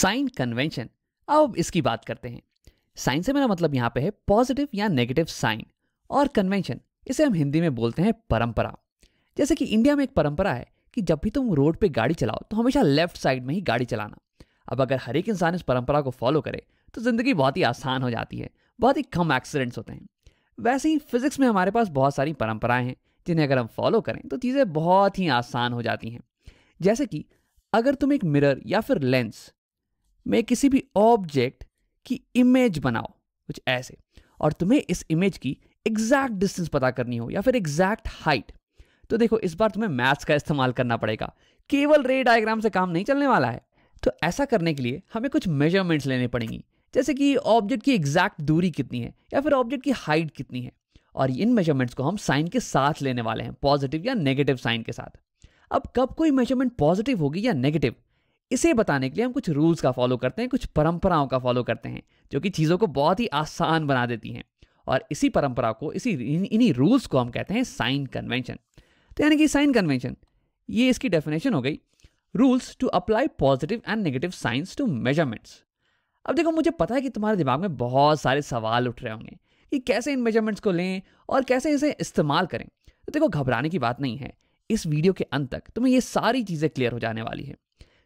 Sign convention. अब इसकी बात करते हैं। साइन से मेरा मतलब यहाँ पे है पॉजिटिव या नेगेटिव साइन, और कन्वेंशन इसे हम हिंदी में बोलते हैं परंपरा। जैसे कि इंडिया में एक परंपरा है कि जब भी तुम रोड पे गाड़ी चलाओ तो हमेशा लेफ्ट साइड में ही गाड़ी चलाना। अब अगर हर एक इंसान इस परंपरा को फॉलो करे तो जिंदगी बहुत ही आसान हो जाती है, बहुत ही कम एक्सीडेंट्स होते हैं। वैसे ही फिजिक्स में हमारे पास बहुत सारी परंपराएं हैं जिन्हें अगर हम फॉलो करें तो चीज़ें बहुत ही आसान हो जाती हैं। जैसे कि अगर तुम एक मिरर या फिर लेंस में किसी भी ऑब्जेक्ट की इमेज बनाओ कुछ ऐसे, और तुम्हें इस इमेज की एग्जैक्ट डिस्टेंस पता करनी हो या फिर एग्जैक्ट हाइट, तो देखो इस बार तुम्हें मैथ्स का इस्तेमाल करना पड़ेगा। केवल रे डायग्राम से काम नहीं चलने वाला है। तो ऐसा करने के लिए हमें कुछ मेजरमेंट्स लेने पड़ेंगी, जैसे कि ऑब्जेक्ट की एग्जैक्ट दूरी कितनी है या फिर ऑब्जेक्ट की हाइट कितनी है, और इन मेजरमेंट्स को हम साइन के साथ लेने वाले हैं, पॉजिटिव या नेगेटिव साइन के साथ। अब कब कोई मेजरमेंट पॉजिटिव होगी या नेगेटिव, इसे बताने के लिए हम कुछ रूल्स का फॉलो करते हैं, कुछ परंपराओं का फॉलो करते हैं, जो कि चीज़ों को बहुत ही आसान बना देती हैं। और इसी परंपरा को, इन्हीं रूल्स को हम कहते हैं साइन कन्वेंशन। तो यानी कि साइन कन्वेंशन, ये इसकी डेफिनेशन हो गई, rules to apply positive and negative signs to measurements. अब देखो, मुझे पता है कि तुम्हारे दिमाग में बहुत सारे सवाल उठ रहे होंगे कि कैसे इन मेजरमेंट्स को लें और कैसे इसे इस्तेमाल करें। तो देखो, घबराने की बात नहीं है। इस वीडियो के अंत तक तुम्हें ये सारी चीज़ें क्लियर हो जाने वाली है।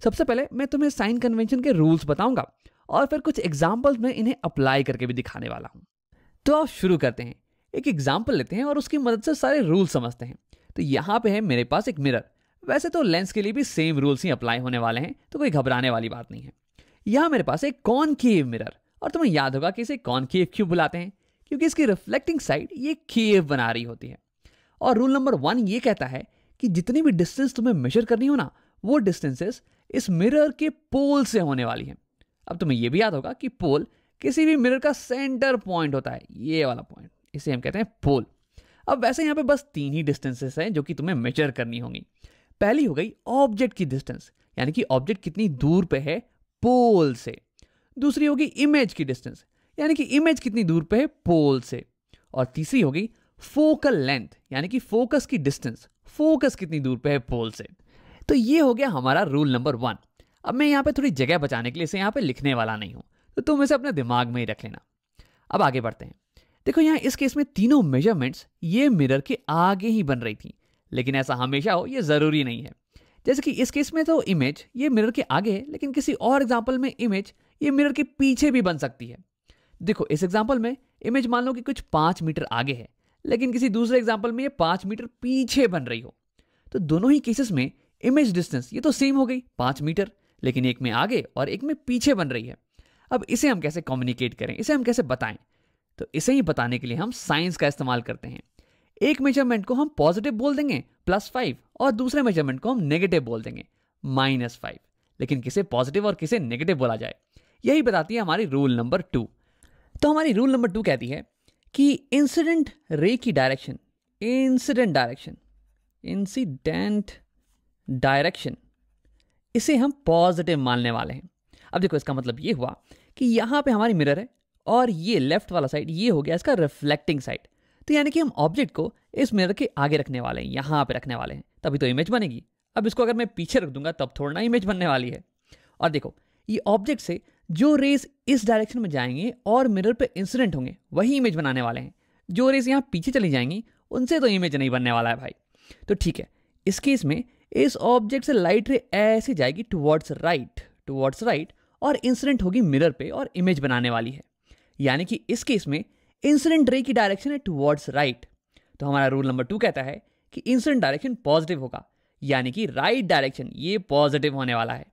सबसे पहले मैं तुम्हें साइन कन्वेंशन के रूल्स बताऊंगा और फिर कुछ एग्जाम्पल्स में इन्हें अप्लाई करके भी दिखाने वाला हूं। तो आप शुरू करते हैं, एक एग्जाम्पल लेते हैं और उसकी मदद से सारे रूल समझते हैं। तो यहाँ पे है मेरे पास एक मिरर। वैसे तो लेंस के लिए भी सेम रूल्स ही अप्लाई होने वाले हैं, तो कोई घबराने वाली बात नहीं है। यहाँ मेरे पास एक कॉनकेव मिरर, और तुम्हें याद होगा कि इसे कॉनकेव क्यों बुलाते हैं, क्योंकि इसकी रिफ्लेक्टिंग साइड ये केव बना रही होती है। और रूल नंबर 1 ये कहता है कि जितनी भी डिस्टेंस तुम्हें मेजर करनी हो ना, वो डिस्टेंसेस इस मिरर के पोल से होने वाली हैं। अब तुम्हें यह भी याद होगा कि पोल किसी भी मिरर का सेंटर पॉइंट होता है, ये वाला पॉइंट, इसे हम कहते हैं पोल। अब वैसे यहाँ पे बस 3 ही डिस्टेंसेस हैं जो कि तुम्हें मेजर करनी होंगी। पहली हो गई ऑब्जेक्ट की डिस्टेंस, यानी कि ऑब्जेक्ट कितनी दूर पे है पोल से। दूसरी होगी इमेज की डिस्टेंस, यानी कि इमेज कितनी दूर पे है पोल से। और तीसरी हो गई फोकल लेंथ, यानी कि फोकस की डिस्टेंस, फोकस कितनी दूर पे है पोल से। तो ये हो गया हमारा रूल नंबर 1। अब मैं यहाँ पे थोड़ी जगह बचाने के लिए इसे यहाँ पे लिखने वाला नहीं हूँ, तो तुम इसे अपने दिमाग में ही रख लेना। अब आगे बढ़ते हैं। देखो, यहाँ इस केस में तीनों मेजरमेंट्स ये मिरर के आगे ही बन रही थी, लेकिन ऐसा हमेशा हो ये जरूरी नहीं है। जैसे कि इस केस में तो इमेज ये मिरर के आगे है, लेकिन किसी और एग्जाम्पल में इमेज ये मिरर के पीछे भी बन सकती है। देखो, इस एग्जाम्पल में इमेज मान लो कि कुछ 5 मीटर आगे है, लेकिन किसी दूसरे एग्जाम्पल में ये 5 मीटर पीछे बन रही हो। तो दोनों ही केसेस में इमेज डिस्टेंस ये तो सेम हो गई 5 मीटर, लेकिन एक में आगे और एक में पीछे बन रही है। अब इसे हम कैसे कम्युनिकेट करें, इसे हम कैसे बताएं? तो इसे ही बताने के लिए हम साइंस का इस्तेमाल करते हैं। एक मेजरमेंट को हम पॉजिटिव बोल देंगे +5, और दूसरे मेजरमेंट को हम नेगेटिव बोल देंगे -5। लेकिन किसे पॉजिटिव और किसे नेगेटिव बोला जाए, यही बताती है हमारी रूल नंबर 2। तो हमारी रूल नंबर 2 कहती है कि इंसिडेंट रे की डायरेक्शन, इंसिडेंट डायरेक्शन, इसे हम पॉजिटिव मानने वाले हैं। अब देखो, इसका मतलब ये हुआ कि यहाँ पे हमारी मिरर है और ये लेफ्ट वाला साइड ये हो गया इसका रिफ्लेक्टिंग साइड। तो यानी कि हम ऑब्जेक्ट को इस मिरर के आगे रखने वाले हैं, यहाँ पे रखने वाले हैं, तभी तो इमेज बनेगी। अब इसको अगर मैं पीछे रख दूंगा तब थोड़ा ना इमेज बनने वाली है। और देखो, ये ऑब्जेक्ट से जो रेस इस डायरेक्शन में जाएंगे और मिरर पे इंसिडेंट होंगे वही इमेज बनाने वाले हैं। जो रेस यहाँ पीछे चली जाएंगी उनसे तो इमेज नहीं बनने वाला है भाई। तो ठीक है, इस केस में इस ऑब्जेक्ट से लाइट रे ऐसे जाएगी टुवर्ड्स राइट, और इंसिडेंट होगी मिरर पे और इमेज बनाने वाली है। यानी कि इस केस में इंसिडेंट रे की डायरेक्शन है टुवर्ड्स राइट। तो हमारा रूल नंबर 2 कहता है कि इंसिडेंट डायरेक्शन पॉजिटिव होगा, यानी कि राइट डायरेक्शन ये पॉजिटिव होने वाला है।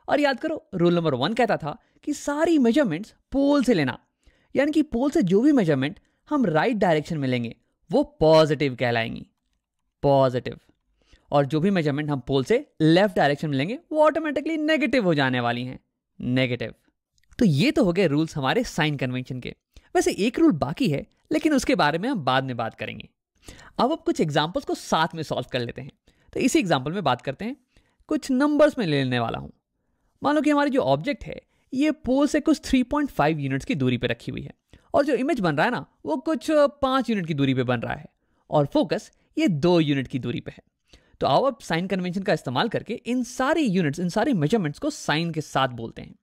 और याद करो, रूल नंबर 1 कहता था कि सारी मेजरमेंट्स पोल से लेना, यानी कि पोल से जो भी मेजरमेंट हम राइट डायरेक्शन में लेंगे वो पॉजिटिव कहलाएंगी, पॉजिटिव। और जो भी मेजरमेंट हम पोल से लेफ्ट डायरेक्शन में लेंगे वो ऑटोमेटिकली नेगेटिव हो जाने वाली हैं, नेगेटिव। तो ये तो हो गए रूल्स हमारे साइन कन्वेंशन के। वैसे एक रूल बाकी है, लेकिन उसके बारे में हम बाद में बात करेंगे। अब कुछ एग्जांपल्स को साथ में सॉल्व कर लेते हैं। तो इसी एग्जांपल में बात करते हैं, कुछ नंबर्स में ले लेने वाला हूं। मान लो कि हमारी जो ऑब्जेक्ट है ये पोल से कुछ 3.5 यूनिट्स की दूरी पे रखी हुई है, और जो इमेज बन रहा है ना वो कुछ 5 यूनिट की दूरी पे बन रहा है, और फोकस ये 2 यूनिट की दूरी पे है। तो आओ अब साइन कन्वेंशन का इस्तेमाल करके इन सारी यूनिट्स, इन सारी मेजरमेंट्स को साइन के साथ बोलते हैं।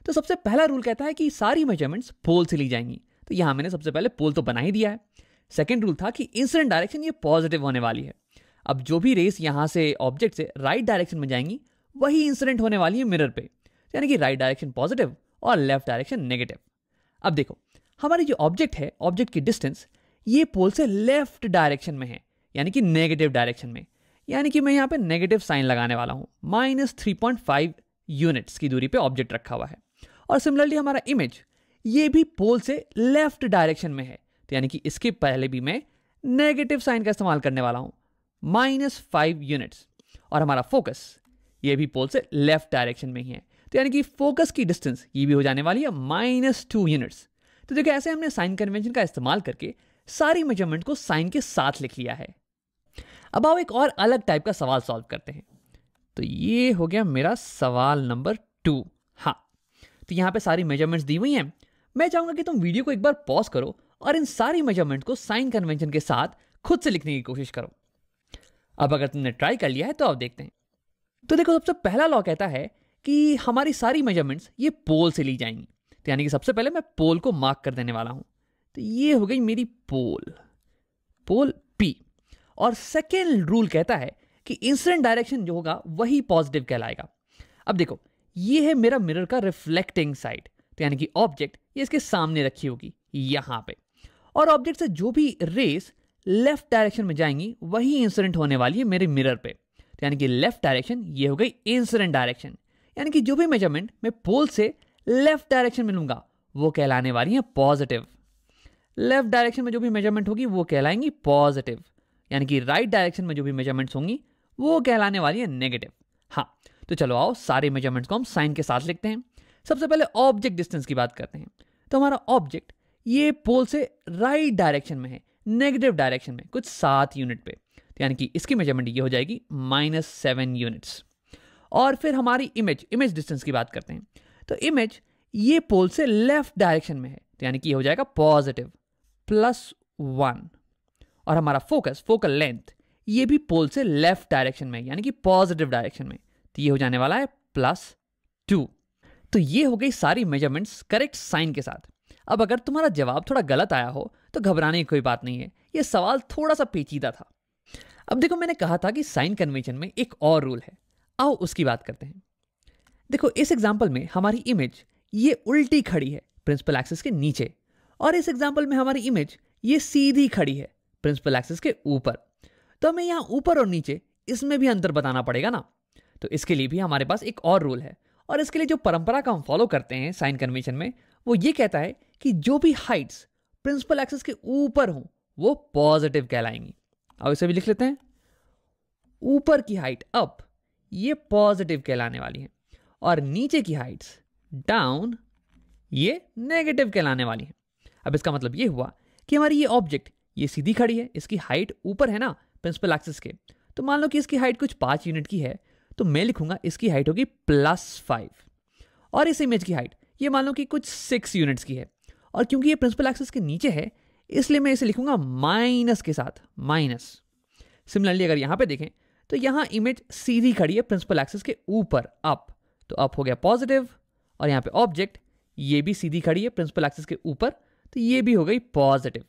तो सबसे पहला रूल कहता है कि सारी मेजरमेंट्स पोल से ली जाएंगी, तो यहां मैंने सबसे पहले पोल तो बना ही दिया है। सेकेंड रूल था कि इंसिडेंट डायरेक्शन ये पॉजिटिव होने वाली है। अब जो भी रेस यहां से ऑब्जेक्ट से राइट डायरेक्शन में जाएंगी वही इंसिडेंट होने वाली है मिरर पे, यानी कि राइट डायरेक्शन पॉजिटिव और लेफ्ट डायरेक्शन नेगेटिव। अब देखो हमारी जो ऑब्जेक्ट है, ऑब्जेक्ट की डिस्टेंस ये पोल से लेफ्ट डायरेक्शन में है, यानी कि नेगेटिव डायरेक्शन में, यानी कि मैं यहाँ पे नेगेटिव साइन लगाने वाला हूँ। -3.5 यूनिट्स की दूरी पे ऑब्जेक्ट रखा हुआ है। और सिमिलरली हमारा इमेज ये भी पोल से लेफ्ट डायरेक्शन में है, तो यानी कि इसके पहले भी मैं नेगेटिव साइन का इस्तेमाल करने वाला हूँ, -5 यूनिट्स। और हमारा फोकस ये भी पोल से लेफ्ट डायरेक्शन में ही है, तो यानी कि फोकस की डिस्टेंस ये भी हो जाने वाली है -2 यूनिट्स। तो देखिए ऐसे हमने साइन कन्वेंशन का इस्तेमाल करके सारी मेजरमेंट को साइन के साथ लिख लिया है। अब आओ एक और अलग टाइप का सवाल सॉल्व करते हैं। तो ये हो गया मेरा सवाल नंबर 2। हाँ, तो यहां पे सारी मेजरमेंट्स दी हुई हैं। मैं चाहूंगा कि तुम वीडियो को एक बार पॉज करो और इन सारी मेजरमेंट को साइन कन्वेंशन के साथ खुद से लिखने की कोशिश करो। अब अगर तुमने ट्राई कर लिया है तो अब देखते हैं। तो देखो सबसे पहला लॉ कहता है कि हमारी सारी मेजरमेंट्स ये पोल से ली जाएंगी, तो यानी कि सबसे पहले मैं पोल को मार्क कर देने वाला हूं। तो ये हो गई मेरी पोल P। और सेकेंड रूल कहता है कि इंसिडेंट डायरेक्शन जो होगा वही पॉजिटिव कहलाएगा। अब देखो ये है मेरा मिरर का रिफ्लेक्टिंग साइड, तो यानी कि ऑब्जेक्ट ये इसके सामने रखी होगी यहां पे, और ऑब्जेक्ट से जो भी रेस लेफ्ट डायरेक्शन में जाएंगी वही इंसिडेंट होने वाली है मेरे मिरर पे, तो यानी कि लेफ्ट डायरेक्शन ये हो गई इंसिडेंट डायरेक्शन, यानी कि जो भी मेजरमेंट मैं पोल से लेफ्ट डायरेक्शन में लूंगा वो कहलाने वाली है पॉजिटिव। लेफ्ट डायरेक्शन में जो भी मेजरमेंट होगी वो कहलाएंगी पॉजिटिव, यानी कि राइट डायरेक्शन में जो भी मेजरमेंट्स होंगी वो कहलाने वाली है नेगेटिव। हाँ, तो चलो आओ सारे मेजरमेंट्स को हम साइन के साथ लिखते हैं। सबसे पहले ऑब्जेक्ट डिस्टेंस की बात करते हैं। तो हमारा ऑब्जेक्ट ये पोल से राइट डायरेक्शन में है, नेगेटिव डायरेक्शन में कुछ 7 यूनिट पे, तो यानी कि इसकी मेजरमेंट ये हो जाएगी -7 यूनिट्स। और फिर हमारी इमेज डिस्टेंस की बात करते हैं। तो इमेज ये पोल से लेफ्ट डायरेक्शन में है, तो यानी कि ये हो जाएगा पॉजिटिव +1। और हमारा फोकल लेंथ ये भी पोल से लेफ्ट डायरेक्शन में, यानी कि पॉजिटिव डायरेक्शन में, तो ये हो जाने वाला है +2। तो ये हो गई सारी मेजरमेंट्स करेक्ट साइन के साथ। अब अगर तुम्हारा जवाब थोड़ा गलत आया हो तो घबराने की कोई बात नहीं है, ये सवाल थोड़ा सा पेचीदा था। अब देखो मैंने कहा था कि साइन कन्वेंशन में एक और रूल है, आओ उसकी बात करते हैं। देखो इस एग्जाम्पल में हमारी इमेज ये उल्टी खड़ी है प्रिंसिपल एक्सिस के नीचे, और इस एग्जाम्पल में हमारी इमेज ये सीधी खड़ी है प्रिंसिपल एक्सिस के ऊपर। तो हमें यहाँ ऊपर और नीचे इसमें भी अंतर बताना पड़ेगा ना। तो इसके लिए भी हमारे पास एक और रूल है, और इसके लिए जो परंपरा का हम फॉलो करते हैं साइन कन्वेंशन में वो ये कहता है कि जो भी हाइट्स प्रिंसिपल एक्सिस के ऊपर हों वो पॉजिटिव कहलाएंगी। अब इसे भी लिख लेते हैं। ऊपर की हाइट अप ये पॉजिटिव कहलाने वाली है, और नीचे की हाइट्स डाउन ये नेगेटिव कहलाने वाली है। अब इसका मतलब ये हुआ कि हमारी ये ऑब्जेक्ट ये सीधी खड़ी है, इसकी हाइट ऊपर है ना प्रिंसिपल एक्सिस के, तो मान लो कि इसकी हाइट कुछ 5 यूनिट की है, तो मैं लिखूंगा इसकी हाइट होगी +5। और इस इमेज की हाइट ये मान लो कि कुछ 6 यूनिट्स की है, और क्योंकि ये प्रिंसिपल एक्सिस के नीचे है इसलिए मैं इसे लिखूंगा माइनस के साथ, माइनस। सिमिलरली अगर यहां पे देखें तो यहां इमेज सीधी खड़ी है प्रिंसिपल एक्सिस के ऊपर अप, तो अप हो गया पॉजिटिव, और यहां पे ऑब्जेक्ट ये भी सीधी खड़ी है प्रिंसिपल एक्सिस के ऊपर, तो ये भी हो गई पॉजिटिव।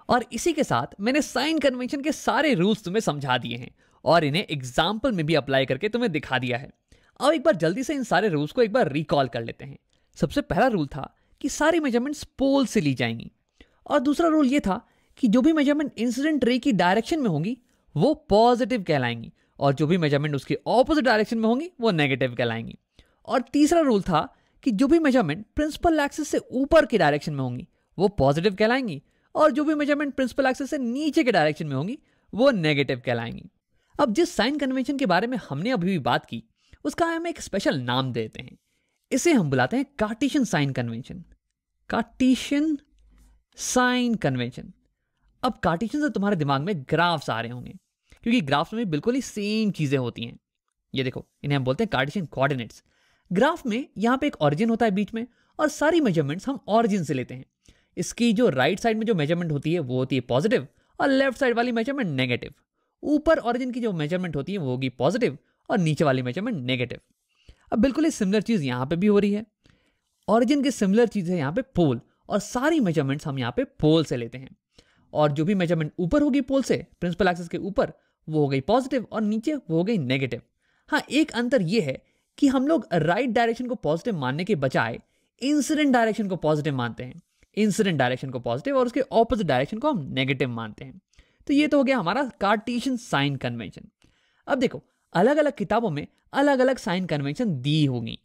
और इसी के साथ मैंने साइन कन्वेंशन के सारे रूल्स तुम्हें समझा दिए हैं और इन्हें एग्जाम्पल में भी अप्लाई करके तुम्हें दिखा दिया है। अब एक बार जल्दी से इन सारे रूल्स को एक बार रिकॉल कर लेते हैं। सबसे पहला रूल था कि सारी मेजरमेंट्स पोल से ली जाएंगी, और दूसरा रूल ये था कि जो भी मेजरमेंट इंसिडेंट रे की डायरेक्शन में होंगी वो पॉजिटिव कहलाएंगी, और जो भी मेजरमेंट उसके ऑपोजिट डायरेक्शन में होंगी वो नेगेटिव कहलाएंगी। और तीसरा रूल था कि जो भी मेजरमेंट प्रिंसिपल एक्सिस से ऊपर की डायरेक्शन में होंगी वो पॉजिटिव कहलाएंगी, और जो भी मेजरमेंट प्रिंसिपल एक्सिस से नीचे के डायरेक्शन में होंगी वो नेगेटिव कहलाएंगी। अब जिस साइन कन्वेंशन के बारे में हमने अभी भी बात की उसका हम एक स्पेशल नाम देते हैं, इसे हम बुलाते हैं Cartesian sign convention. Cartesian sign convention. अब कार्टेशियन से तुम्हारे दिमाग में ग्राफ्स आ रहे होंगे, क्योंकि ग्राफ्स में बिल्कुल ही सेम चीजें होती हैं। ये देखो इन्हें हम बोलते हैं कार्टेशियन कोऑर्डिनेट्स। ग्राफ में यहाँ पे एक ऑरिजिन होता है बीच में, और सारी मेजरमेंट्स हम ऑरिजिन से लेते हैं। इसकी जो राइट साइड में जो मेजरमेंट होती है वो होती है पॉजिटिव, और लेफ्ट साइड वाली मेजरमेंट नेगेटिव। ऊपर ऑरिजिन की जो मेजरमेंट होती है वो होगी पॉजिटिव, और नीचे वाली मेजरमेंट नेगेटिव। अब बिल्कुल ही सिमिलर चीज यहां पे भी हो रही है। ऑरिजिन की सिमिलर चीज है यहाँ पे पोल, और सारी मेजरमेंट्स हम यहाँ पे पोल से लेते हैं। और जो भी मेजरमेंट ऊपर होगी पोल से, प्रिंसिपल एक्सिस के ऊपर, वो हो गई पॉजिटिव, और नीचे वो हो गई नेगेटिव। हाँ, एक अंतर ये है कि हम लोग राइट डायरेक्शन को पॉजिटिव मानने के बजाय इंसिडेंट डायरेक्शन को पॉजिटिव मानते हैं। इंसिडेंट डायरेक्शन को पॉजिटिव और उसके ऑपोजिट डायरेक्शन को हम नेगेटिव मानते हैं। तो ये तो हो गया हमारा कार्टेशियन साइन कन्वेंशन। अब देखो, अलग अलग किताबों में अलग अलग साइन कन्वेंशन दी होंगी।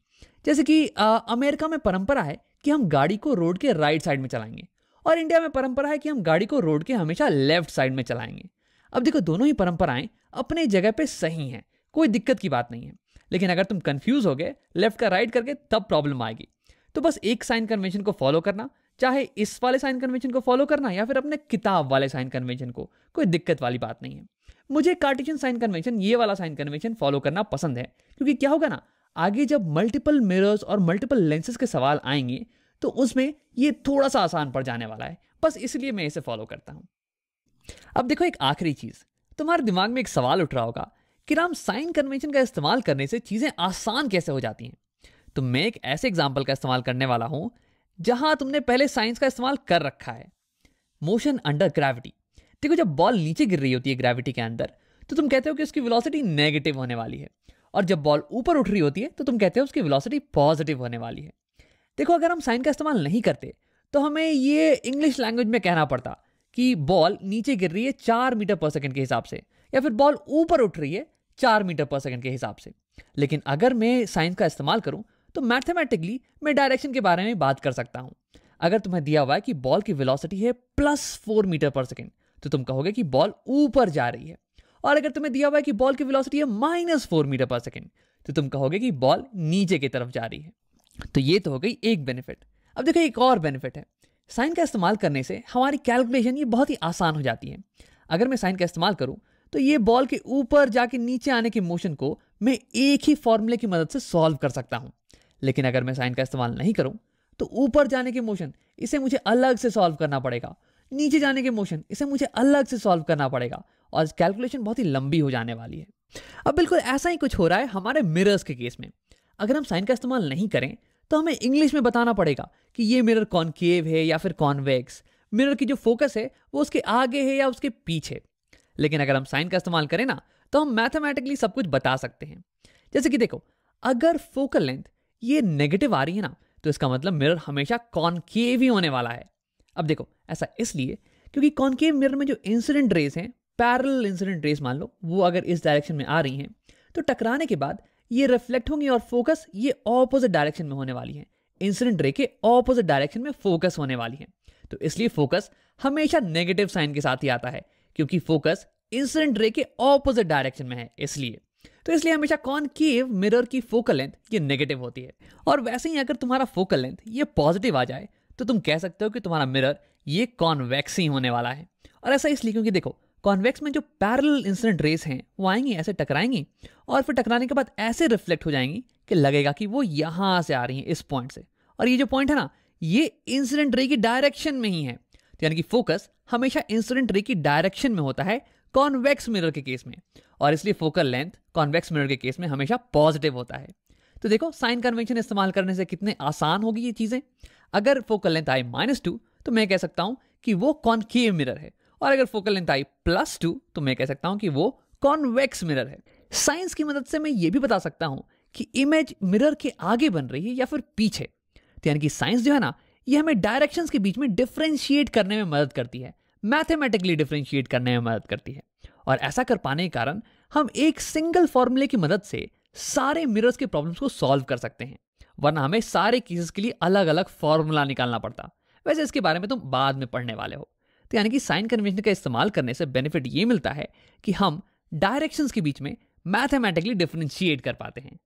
जैसे कि अमेरिका में परंपरा है कि हम गाड़ी को रोड के राइट साइड में चलाएंगे, और इंडिया में परंपरा है कि हम गाड़ी को रोड के हमेशा लेफ्ट साइड में चलाएंगे। अब देखो, दोनों ही परंपराएं अपने जगह पे सही हैं, कोई दिक्कत की बात नहीं है। लेकिन अगर तुम कंफ्यूज हो गए लेफ्ट का राइट करके, तब प्रॉब्लम आएगी। तो बस एक साइन कन्वेंशन को फॉलो करना, चाहे इस वाले साइन कन्वेंशन को फॉलो करना या फिर अपने किताब वाले साइन कन्वेंशन को, कोई दिक्कत वाली बात नहीं है। मुझे कार्टेशियन साइन कन्वेंशन, ये वाला साइन कन्वेंशन फॉलो करना पसंद है, क्योंकि क्या होगा ना, आगे जब मल्टीपल मिरर्स और मल्टीपल लेंसेज के सवाल आएंगे तो उसमें ये थोड़ा सा आसान पड़ जाने वाला है। बस इसलिए मैं इसे फॉलो करता हूं। अब देखो, एक आखिरी चीज, तुम्हारे दिमाग में एक सवाल उठ रहा होगा कि राम, साइन कन्वेंशन का इस्तेमाल करने से चीजें आसान कैसे हो जाती हैं। तो मैं एक ऐसे एग्जाम्पल का इस्तेमाल करने वाला हूं जहां तुमने पहले साइंस का इस्तेमाल कर रखा है। Motion under gravity. देखो, जब बॉल नीचे गिर रही होती है ग्रेविटी के अंदर, तो तुम कहते हो कि उसकी वेलोसिटी नेगेटिव होने वाली है, और जब बॉल ऊपर उठ रही होती है तो तुम कहते हो उसकी वेलोसिटी पॉजिटिव होने वाली है। देखो, अगर हम साइन का इस्तेमाल नहीं करते तो हमें ये इंग्लिश लैंग्वेज में कहना पड़ता कि बॉल नीचे गिर रही है 4 मीटर पर सेकंड के हिसाब से, या फिर बॉल ऊपर उठ रही है 4 मीटर पर सेकंड के हिसाब से। लेकिन अगर मैं साइन का इस्तेमाल करूं तो मैथमेटिकली मैं डायरेक्शन के बारे में बात कर सकता हूं। अगर तुम्हें दिया हुआ है कि बॉल की वेलोसिटी है +4 मीटर पर सेकंड, तो तुम कहोगे कि बॉल ऊपर जा रही है। और अगर तुम्हें दिया हुआ है कि बॉल की वेलोसिटी है -4 मीटर पर सेकंड, तो तुम कहोगे कि बॉल नीचे की तरफ जा रही है। तो ये तो हो गई एक बेनिफिट। अब देखो, एक और बेनिफिट है। साइन का इस्तेमाल करने से हमारी कैलकुलेशन ये बहुत ही आसान हो जाती है। अगर मैं साइन का इस्तेमाल करूं तो ये बॉल के ऊपर जाके नीचे आने के मोशन को मैं एक ही फॉर्मूले की मदद से सॉल्व कर सकता हूं। लेकिन अगर मैं साइन का इस्तेमाल नहीं करूं तो ऊपर जाने के मोशन, इसे मुझे अलग से सॉल्व करना पड़ेगा, नीचे जाने के मोशन, इसे मुझे अलग से सॉल्व करना पड़ेगा, और कैलकुलेशन बहुत ही लंबी हो जाने वाली है। अब बिल्कुल ऐसा ही कुछ हो रहा है हमारे मिरर्स के केस में। अगर हम साइन का इस्तेमाल नहीं करें तो हमें इंग्लिश में बताना पड़ेगा कि ये मिरर कॉनकेव है या फिर कॉन्वेक्स, मिरर की जो फोकस है वो उसके आगे है या उसके पीछे। लेकिन अगर हम साइन का इस्तेमाल करें ना, तो हम मैथमेटिकली सब कुछ बता सकते हैं। जैसे कि देखो, अगर फोकल लेंथ ये नेगेटिव आ रही है ना, तो इसका मतलब मिरर हमेशा कॉनकेव ही होने वाला है। अब देखो, ऐसा इसलिए क्योंकि कॉनकेव मिरर में जो इंसिडेंट रेस हैं, पैरेलल इंसिडेंट रेस मान लो, वो अगर इस डायरेक्शन में आ रही हैं तो टकराने के बाद ये रिफ्लेक्ट होंगी और फोकस ये ऑपोजिट डायरेक्शन में होने वाली है। इंसिडेंट रे के ऑपोजिट डायरेक्शन में फोकस होने वाली है। तो इसलिए फोकस हमेशा नेगेटिव साइन के साथ ही आता है, क्योंकि फोकस इंसिडेंट रे के ऑपोजिट डायरेक्शन में है। इसलिए हमेशा कॉनकेव मिरर की फोकल लेंथ ये नेगेटिव होती है। और वैसे ही अगर तुम्हारा फोकल लेंथ ये पॉजिटिव आ जाए तो तुम कह सकते हो कि तुम्हारा मिरर ये कॉन्वेक्स ही होने वाला है। और ऐसा इसलिए क्योंकि देखो, कॉन्वेक्स में जो पैरेलल इंसिडेंट रेस हैं वो आएंगी, ऐसे टकराएंगी, और फिर टकराने के बाद ऐसे रिफ्लेक्ट हो जाएंगी कि लगेगा कि वो यहां से आ रही हैं, इस पॉइंट से। और ये जो पॉइंट है ना, ये इंसिडेंट रे की डायरेक्शन में ही है। तो यानी कि फोकस हमेशा इंसिडेंट रे की डायरेक्शन में होता है कॉन्वेक्स मिरर के केस में, और इसलिए फोकल लेंथ कॉन्वेक्स मिरर के केस में हमेशा पॉजिटिव होता है। तो देखो, साइन कन्वेंशन इस्तेमाल करने से कितने आसान होगी ये चीजें। अगर फोकल लेंथ आई -2 तो मैं कह सकता हूं कि वो कॉनकेव मिरर है, और अगर फोकल लेंथ आई +2 तो मैं कह सकता हूं कि वो कॉन्वेक्स मिरर है। साइंस की मदद से मैं ये भी बता सकता हूं कि इमेज मिरर के आगे बन रही है या फिर पीछे। तो यानी कि साइंस जो है ना, ये हमें डायरेक्शंस के बीच में डिफरेंशिएट करने में मदद करती है, मैथमेटिकली डिफरेंशिएट करने में मदद करती है। और ऐसा कर पाने के कारण हम एक सिंगल फॉर्मूले की मदद से सारे मिरर्स के प्रॉब्लम्स को सॉल्व कर सकते हैं, वरना हमें सारे केसेस के लिए अलग अलग फॉर्मूला निकालना पड़ता। वैसे इसके बारे में तुम बाद में पढ़ने वाले हो। तो यानी कि साइन कन्वेंशन का इस्तेमाल करने से बेनिफिट ये मिलता है कि हम डायरेक्शंस के बीच में मैथमेटिकली डिफरेंशिएट कर पाते हैं।